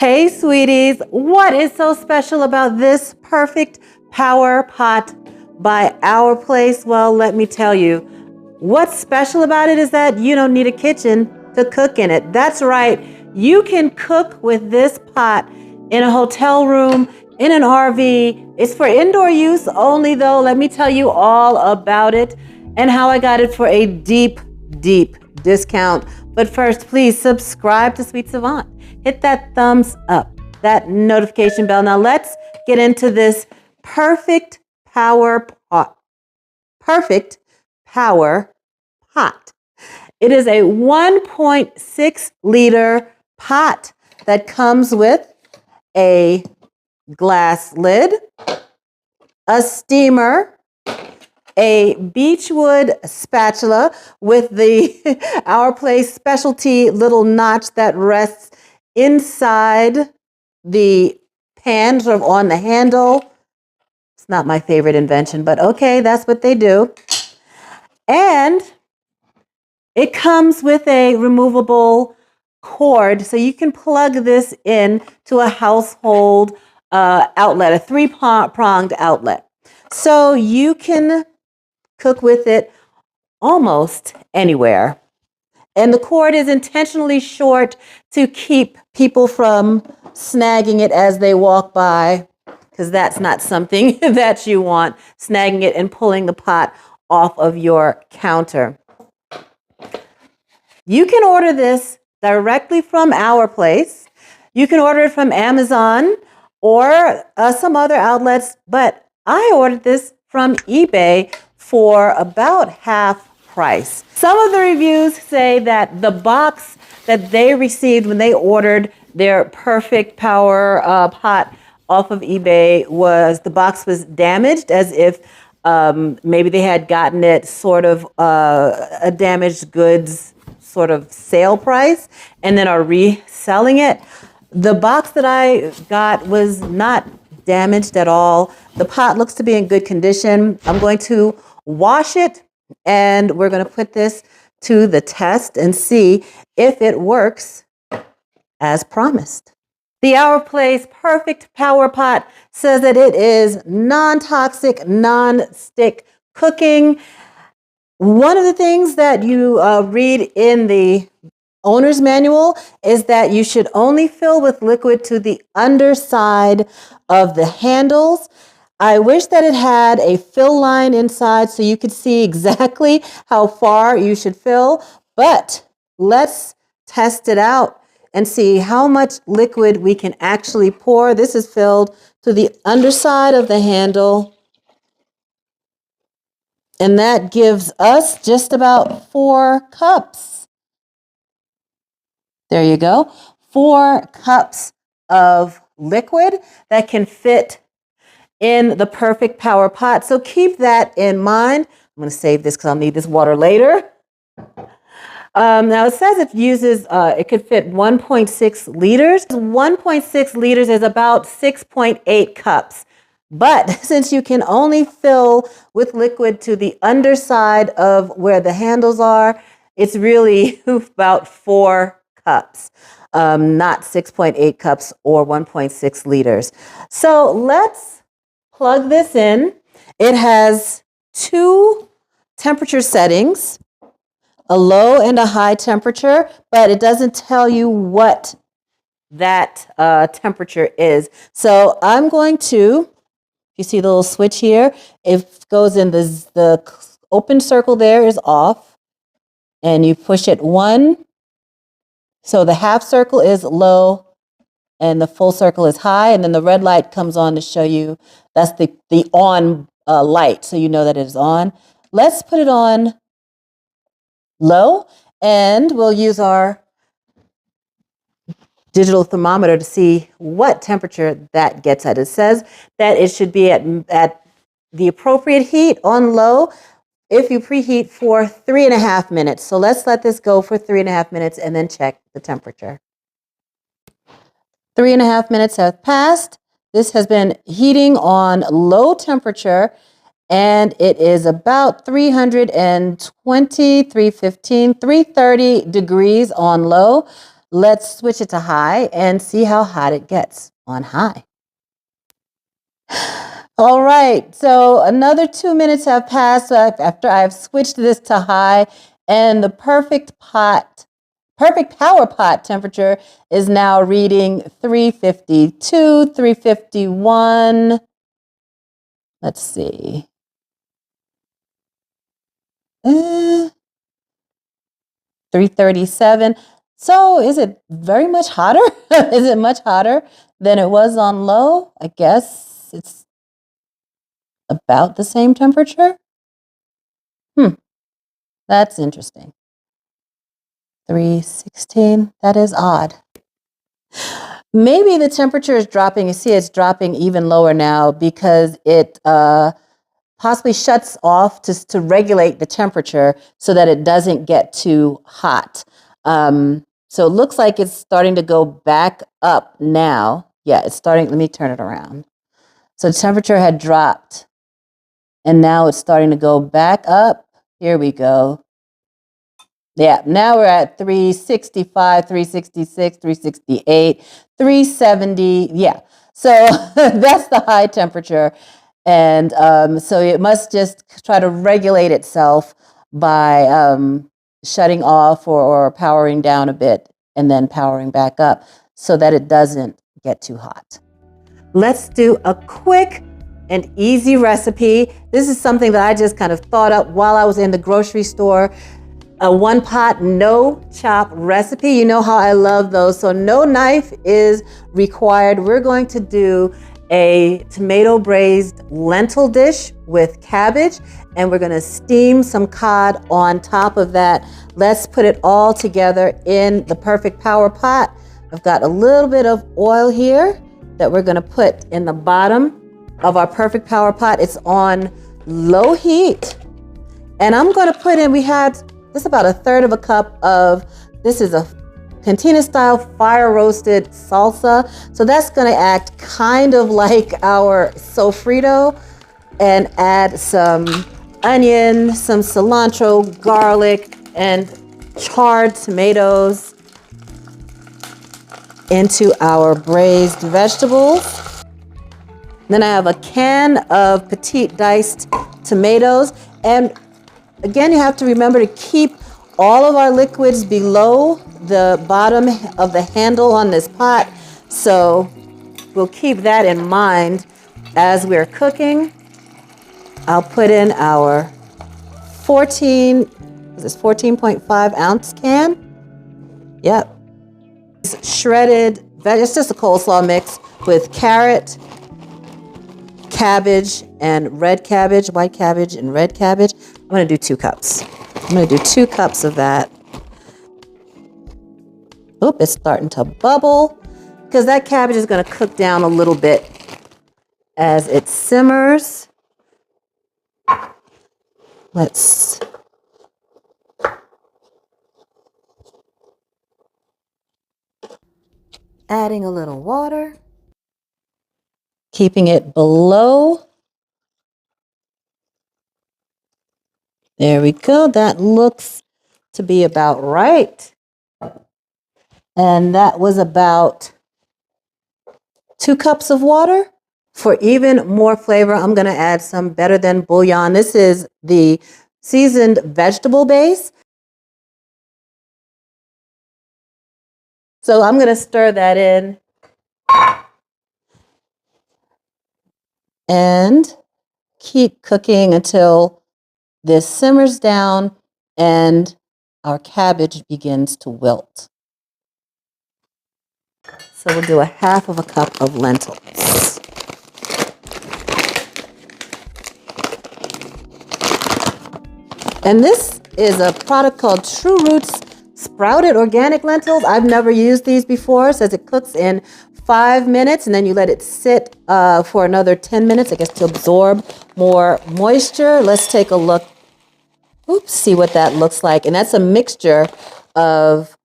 Hey, sweeties, what is so special about this perfect power pot by Our Place? Well, let me tell you. What's special about it is that you don't need a kitchen to cook in it. That's right. You can cook with this pot in a hotel room, in an RV. It's for indoor use only, though. Let me tell you all about it and how I got it for a deep discount. But first, please subscribe to Sweet Savant. Hit that thumbs up, that notification bell. Now let's get into this perfect power pot. Perfect power pot. It is a 1.6 liter pot that comes with a glass lid, a steamer, a beechwood spatula with the Our Place specialty little notch that rests inside the pan, sort of on the handle. It's not my favorite invention, but okay, that's what they do. And it comes with a removable cord, so you can plug this in to a household outlet, a three-pronged outlet. So you can cook with it almost anywhere. And the cord is intentionally short to keep people from snagging it as they walk by, because that's not something that you want, snagging it and pulling the pot off of your counter. You can order this directly from Our Place. You can order it from Amazon or some other outlets, but I ordered this from eBay for about half price. Some of the reviews say that the box that they received when they ordered their perfect power pot off of eBay the box was damaged, as if maybe they had gotten it sort of a damaged goods sort of sale price and then are reselling it. The box that I got was not damaged at all. The pot looks to be in good condition. I'm going to wash it and we're going to put this to the test and see if it works as promised. The Our Place Perfect Power Pot says that it is non-toxic, non-stick cooking. One of the things that you read in the owner's manual is that you should only fill with liquid to the underside of the handles. I wish that it had a fill line inside so you could see exactly how far you should fill, but let's test it out and see how much liquid we can actually pour. This is filled to the underside of the handle, and that gives us just about 4 cups. There you go. 4 cups of liquid that can fit in the perfect power pot. So keep that in mind. I'm going to save this because I'll need this water later. Now it says it uses, it could fit 1.6 liters. 1.6 liters is about 6.8 cups. But since you can only fill with liquid to the underside of where the handles are, it's really about 4 cups, not 6.8 cups or 1.6 liters. So let's plug this in. It has 2 temperature settings, a low and a high temperature, but it doesn't tell you what that temperature is. So I'm going to, you see the little switch here, it goes in the open circle there is off, and you push it 1. So the half circle is low and the full circle is high, and then the red light comes on to show you that's the on light, so you know that it is on. Let's put it on low, and we'll use our digital thermometer to see what temperature that gets at. It says that it should be at the appropriate heat on low if you preheat for 3.5 minutes. So let's let this go for 3.5 minutes and then check the temperature. 3.5 minutes have passed. This has been heating on low temperature, and it is about 320, 315, 330 degrees on low. Let's switch it to high and see how hot it gets on high. All right, so another 2 minutes have passed after I've switched this to high, and the perfect power pot temperature is now reading 352, 351. Let's see. 337. So is it very much hotter? Is it much hotter than it was on low? I guess it's about the same temperature. That's interesting. 316. That is odd. Maybe the temperature is dropping. You see it's dropping even lower now because it possibly shuts off to regulate the temperature so that it doesn't get too hot. So it looks like it's starting to go back up now. Yeah, it's starting. Let me turn it around. So the temperature had dropped and now it's starting to go back up. Here we go. Yeah, now we're at 365, 366, 368, 370. Yeah, so that's the high temperature. And so it must just try to regulate itself by shutting off or powering down a bit and then powering back up so that it doesn't get too hot. Let's do a quick and easy recipe. This is something that I just kind of thought up while I was in the grocery store. A one pot, no chop recipe. You know how I love those. So no knife is required. We're going to do a tomato braised lentil dish with cabbage, and we're going to steam some cod on top of that. Let's put it all together in the perfect power pot. I've got a little bit of oil here that we're going to put in the bottom of our perfect power pot. It's on low heat. And I'm going to put in, we had this about 1/3 of a cup of, this is a cantina style fire roasted salsa. So that's going to act kind of like our sofrito, and add some onion, some cilantro, garlic, and charred tomatoes into our braised vegetables. Then I have a can of petite diced tomatoes. And again, you have to remember to keep all of our liquids below the bottom of the handle on this pot. So we'll keep that in mind as we're cooking. I'll put in our 14.5 ounce can. Yep. Shredded, it's just a coleslaw mix with carrot, cabbage, and red cabbage, white cabbage and red cabbage. I'm going to do 2 cups. I'm going to do 2 cups of that. Oop, it's starting to bubble because that cabbage is going to cook down a little bit as it simmers. Let's adding a little water, keeping it below. There we go. That looks to be about right. And that was about 2 cups of water. For even more flavor, I'm going to add some Better Than bouillon. This is the seasoned vegetable base. So I'm going to stir that in and keep cooking until this simmers down and our cabbage begins to wilt. So we'll do 1/2 cup of lentils. And this is a product called True Roots Sprouted Organic Lentils. I've never used these before. It says it cooks in 5 minutes and then you let it sit for another 10 minutes, I guess, to absorb more moisture. Let's take a look. Oops, see what that looks like. And that's a mixture of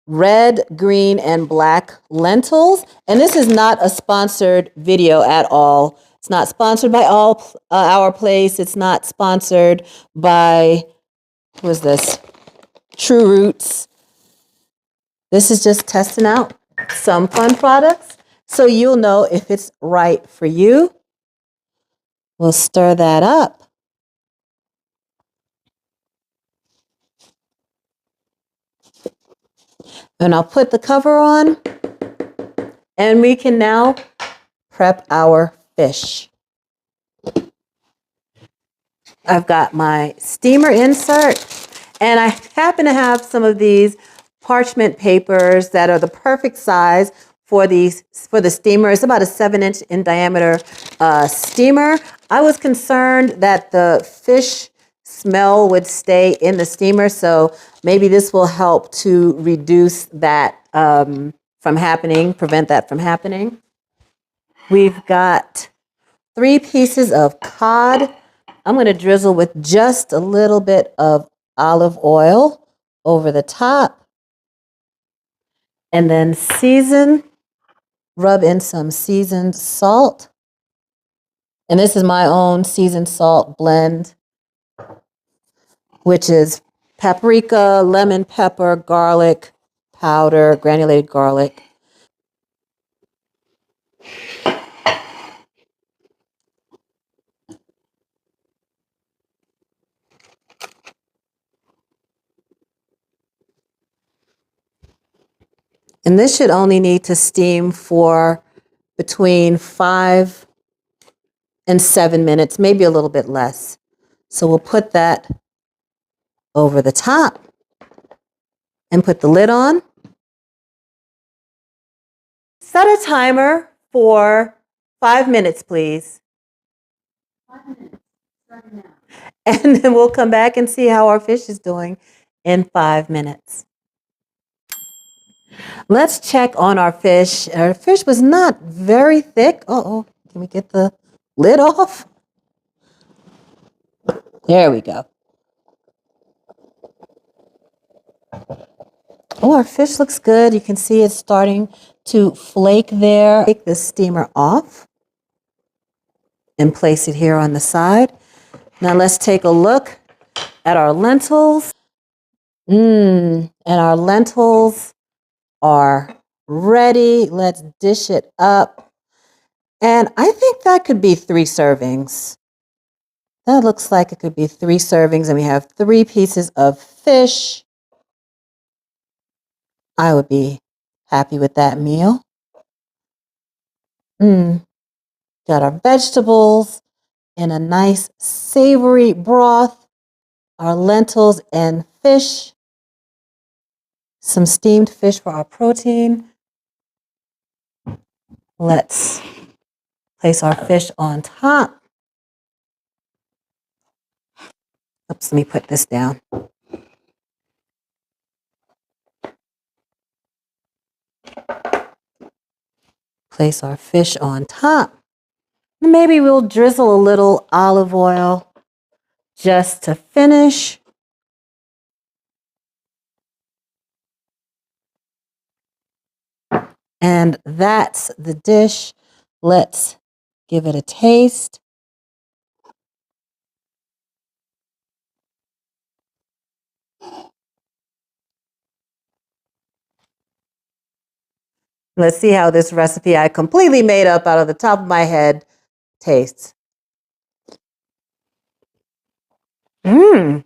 red, green, and black lentils. And this is not a sponsored video at all. It's not sponsored by Our Place. It's not sponsored by, who is this? True Roots. This is just testing out some fun products so you'll know if it's right for you. We'll stir that up. And I'll put the cover on, and we can now prep our fish. I've got my steamer insert, and I happen to have some of these parchment papers that are the perfect size for the steamer. It's about a 7-inch in diameter steamer. I was concerned that the fish smell would stay in the steamer, so maybe this will help to reduce that from happening, prevent that from happening. We've got 3 pieces of cod. I'm going to drizzle with just a little bit of olive oil over the top, and then rub in some seasoned salt. And this is my own seasoned salt blend, which is paprika, lemon pepper, garlic powder, granulated garlic. And this should only need to steam for between 5 and 7 minutes, maybe a little bit less. So we'll put that over the top and put the lid on. Set a timer for 5 minutes, please. 5 minutes, starting now. And then we'll come back and see how our fish is doing in 5 minutes. Let's check on our fish. Our fish was not very thick. Uh-oh, can we get the lid off? There we go. Oh, our fish looks good. You can see it's starting to flake there. Take the steamer off and place it here on the side. Now let's take a look at our lentils. And our lentils are ready. Let's dish it up. And I think that could be 3 servings. That looks like it could be 3 servings, and we have 3 pieces of fish. I would be happy with that meal. Got our vegetables in a nice savory broth, our lentils and fish, some steamed fish for our protein. Let's place our fish on top. Oops, let me put this down. Place our fish on top. Maybe we'll drizzle a little olive oil just to finish. And that's the dish. Let's give it a taste. Let's see how this recipe I completely made up out of the top of my head tastes. Oh,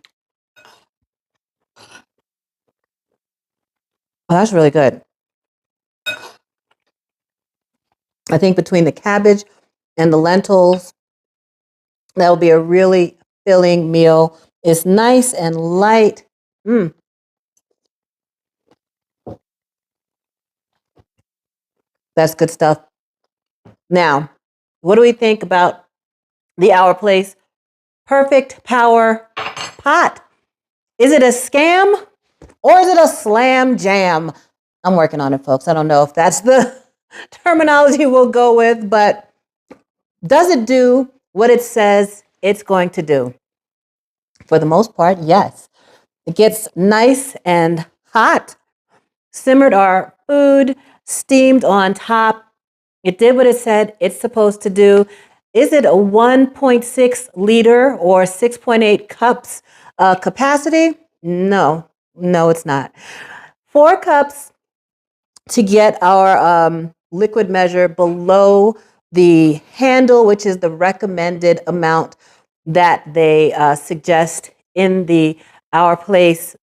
that's really good. I think between the cabbage and the lentils, that will be a really filling meal. It's nice and light. That's good stuff. Now, what do we think about the Our Place Perfect Power Pot? Is it a scam or is it a slam jam? I'm working on it, folks. I don't know if that's the terminology we'll go with, but does it do what it says it's going to do? For the most part, yes. It gets nice and hot, simmered our food, steamed on top. It did what it said it's supposed to do. Is it a 1.6 liter or 6.8 cups capacity? No, it's not. 4 cups to get our liquid measure below the handle, which is the recommended amount that they suggest in the Our Place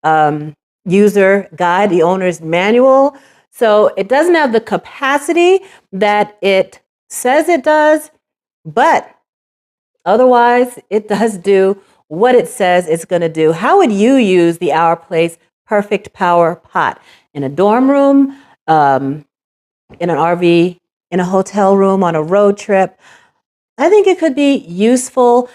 user guide, the owner's manual. So it doesn't have the capacity that it says it does, but otherwise it does do what it says it's going to do. How would you use the Our Place Perfect Power Pot? In a dorm room, in an RV, in a hotel room, on a road trip? I think it could be useful.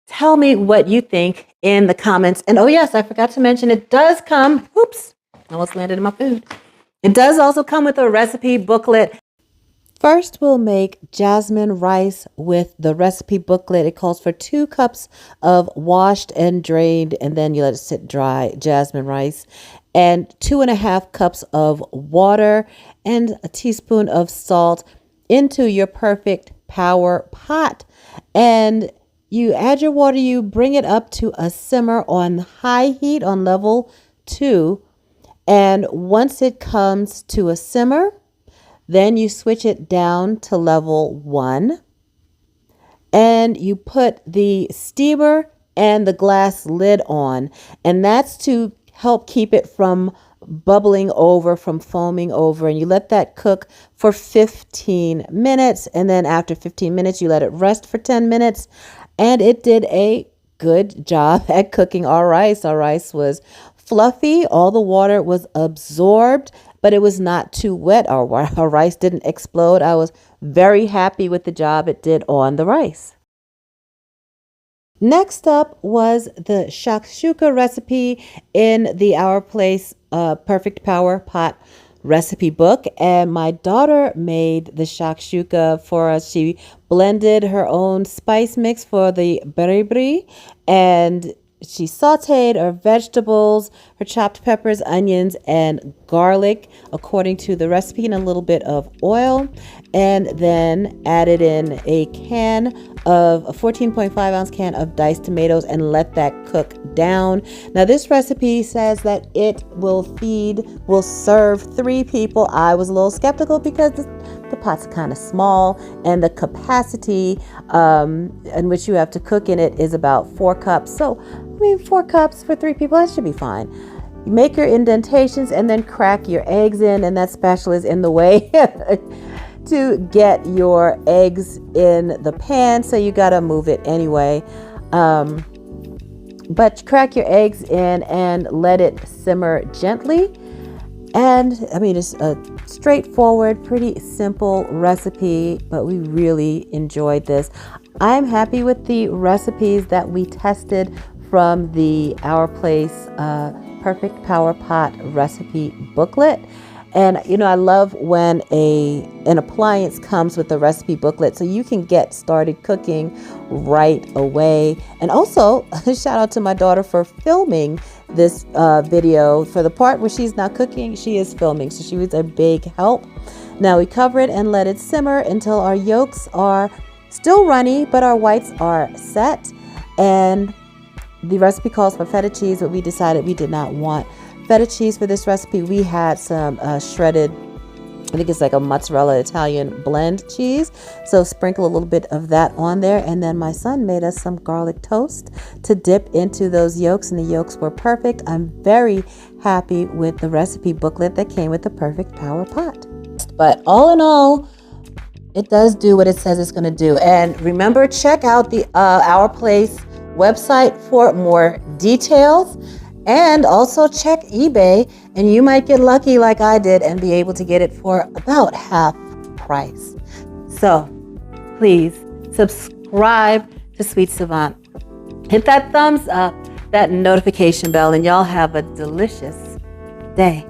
Tell me what you think in the comments. And oh yes, I forgot to mention it does come, oops, almost landed in my food. It does also come with a recipe booklet. First, we'll make jasmine rice with the recipe booklet. It calls for 2 cups of washed and drained, and then you let it sit dry, jasmine rice, and 2.5 cups of water and a teaspoon of salt into your Perfect Power pot. And you add your water, you bring it up to a simmer on high heat on level 2. And once it comes to a simmer, then you switch it down to level 1 and you put the steamer and the glass lid on. And that's to help keep it from bubbling over, from foaming over. And you let that cook for 15 minutes. And then after 15 minutes, you let it rest for 10 minutes. And it did a good job at cooking our rice. Our rice was fluffy. All the water was absorbed, but it was not too wet. Our rice didn't explode. I was very happy with the job it did on the rice. Next up was the shakshuka recipe in the Our Place Perfect Power Pot recipe book. And my daughter made the shakshuka for us. She blended her own spice mix for the beriberi, and she sauteed her vegetables, her chopped peppers, onions, and garlic according to the recipe, and a little bit of oil, and then added in a 14.5 ounce can of diced tomatoes and let that cook down. Now this recipe says that it will serve 3 people. I was a little skeptical because the pot's kind of small, and the capacity in which you have to cook in it is about 4 cups. So 4 cups for 3 people, that should be fine. You make your indentations and then crack your eggs in, and that spatula is in the way to get your eggs in the pan, so you gotta move it anyway. But crack your eggs in and let it simmer gently. And it's a straightforward, pretty simple recipe, but we really enjoyed this. I'm happy with the recipes that we tested from the Our Place Perfect Power Pot recipe booklet. And I love when an appliance comes with a recipe booklet, so you can get started cooking right away. And also, shout out to my daughter for filming this video. For the part where she's not cooking, she is filming, so she was a big help. Now we cover it and let it simmer until our yolks are still runny, but our whites are set. And the recipe calls for feta cheese, but we decided we did not want feta cheese for this recipe. We had some shredded, I think it's like a mozzarella Italian blend cheese. So sprinkle a little bit of that on there. And then my son made us some garlic toast to dip into those yolks, and the yolks were perfect. I'm very happy with the recipe booklet that came with the Perfect Power Pot. But all in all, it does do what it says it's going to do. And remember, check out the Our Place website for more details, and also check eBay, and you might get lucky like I did and be able to get it for about half price. So please subscribe to Sweet Savant, hit that thumbs up, that notification bell, and y'all have a delicious day.